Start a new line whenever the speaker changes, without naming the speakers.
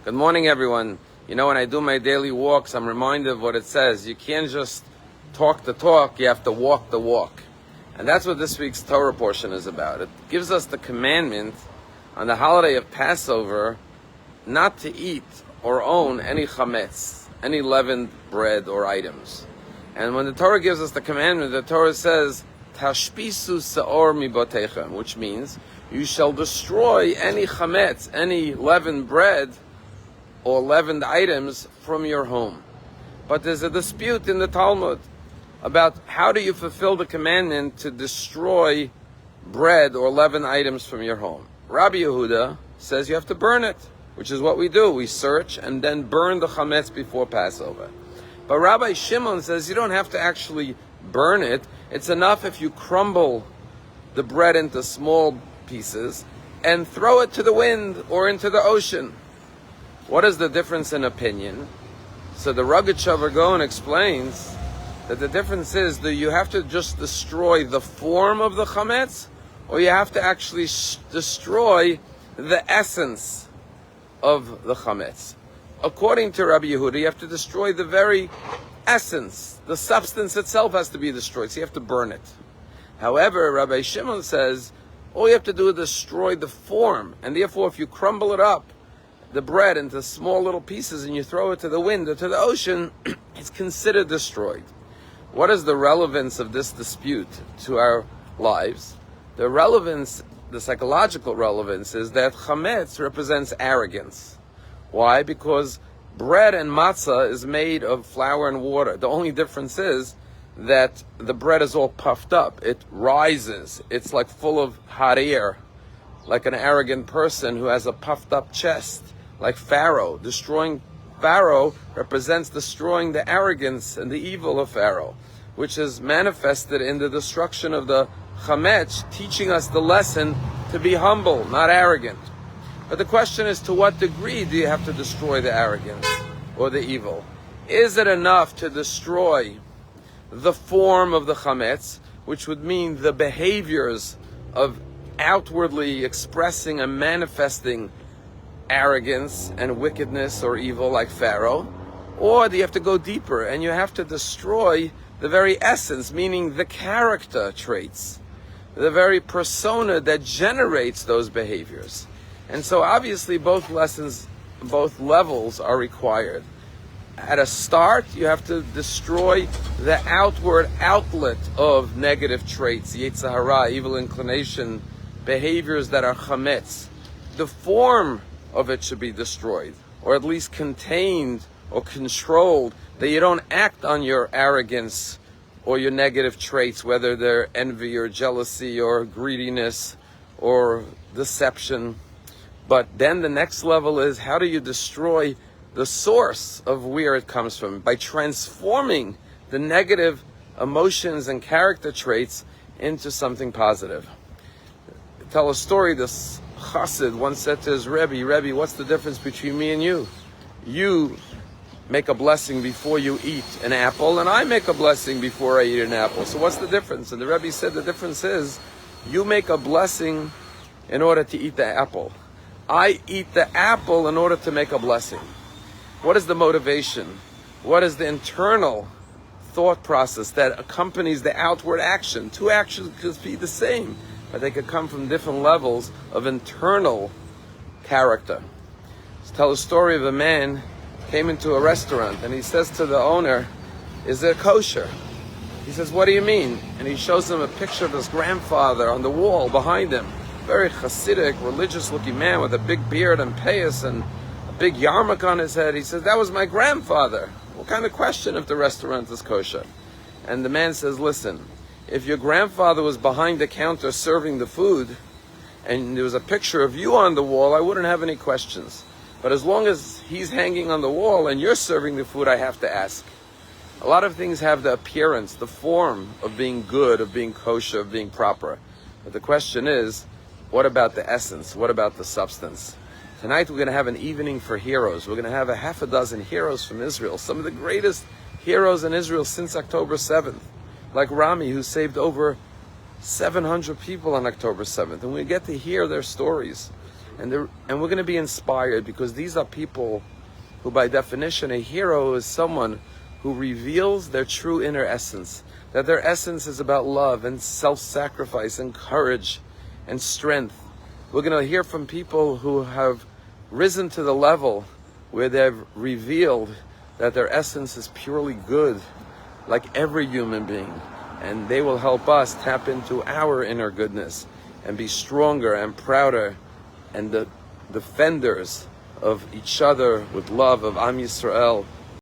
Good morning, everyone. You know, when I do my daily walks, I'm reminded of what it says. You can't just talk the talk, you have to walk the walk. And that's what this week's Torah portion is about. It gives us the commandment on the holiday of Passover not to eat or own any chametz, any leavened bread or items. And when the Torah gives us the commandment, the Torah says, Tashpisu sa'or mibotechem, which means you shall destroy any chametz, any leavened bread or leavened items from your home. But there's a dispute in the Talmud about how do you fulfill the commandment to destroy bread or leavened items from your home. Rabbi Yehuda says you have to burn it, which is what we do. We search and then burn the chametz before Passover. But Rabbi Shimon says you don't have to actually burn it. It's enough if you crumble the bread into small pieces and throw it to the wind or into the ocean. What is the difference in opinion? So the Rogatchover Gaon explains that the difference is that you have to just destroy the form of the chametz, or you have to actually destroy the essence of the chametz. According to Rabbi Yehuda, you have to destroy the very essence. The substance itself has to be destroyed, so you have to burn it. However, Rabbi Shimon says, all you have to do is destroy the form, and therefore if you crumble it up, the bread into small little pieces, and you throw it to the wind or to the ocean, it's considered destroyed. What is the relevance of this dispute to our lives? The relevance, the psychological relevance, is that chametz represents arrogance. Why? Because bread and matzah is made of flour and water. The only difference is that the bread is all puffed up. It rises. It's like full of hot air, like an arrogant person who has a puffed up chest, like Pharaoh. Destroying Pharaoh represents destroying the arrogance and the evil of Pharaoh, which is manifested in the destruction of the chametz, teaching us the lesson to be humble, not arrogant. But the question is, to what degree do you have to destroy the arrogance or the evil? Is it enough to destroy the form of the chametz, which would mean the behaviors of outwardly expressing and manifesting arrogance and wickedness or evil like Pharaoh? Or do you have to go deeper and you have to destroy the very essence, meaning the character traits, the very persona that generates those behaviors? And so obviously both levels are required. At a start, you have to destroy the outward outlet of negative traits, Yetzer Hara, evil inclination, behaviors that are chametz. The form of it should be destroyed, or at least contained or controlled, that you don't act on your arrogance or your negative traits, whether they're envy or jealousy or greediness or deception. But then the next level is, how do you destroy the source of where it comes from? By transforming the negative emotions and character traits into something positive. Tell a story. This Chassid once said to his Rabbi, what's the difference between me and you? You make a blessing before you eat an apple, and I make a blessing before I eat an apple. So what's the difference? And the Rabbi said the difference is, you make a blessing in order to eat the apple. I eat the apple in order to make a blessing. What is the motivation? What is the internal thought process that accompanies the outward action? Two actions could be the same, but they could come from different levels of internal character. Let's tell a story of a man came into a restaurant and he says to the owner, is it kosher? He says, what do you mean? And he shows him a picture of his grandfather on the wall behind him. Very Hasidic, religious-looking man with a big beard and payas and a big yarmulke on his head. He says, that was my grandfather. What kind of question if the restaurant is kosher? And the man says, listen, if your grandfather was behind the counter serving the food and there was a picture of you on the wall, I wouldn't have any questions. But as long as he's hanging on the wall and you're serving the food, I have to ask. A lot of things have the appearance, the form of being good, of being kosher, of being proper. But the question is, what about the essence? What about the substance? Tonight we're going to have an evening for heroes. We're going to have a half a dozen heroes from Israel, some of the greatest heroes in Israel since October 7th, like Rami, who saved over 700 people on October 7th. And we get to hear their stories. And we're going to be inspired, because these are people who, by definition, a hero is someone who reveals their true inner essence. That their essence is about love and self-sacrifice and courage and strength. We're going to hear from people who have risen to the level where they've revealed that their essence is purely good, like every human being. And they will help us tap into our inner goodness and be stronger and prouder and the defenders of each other with love, of Am Yisrael,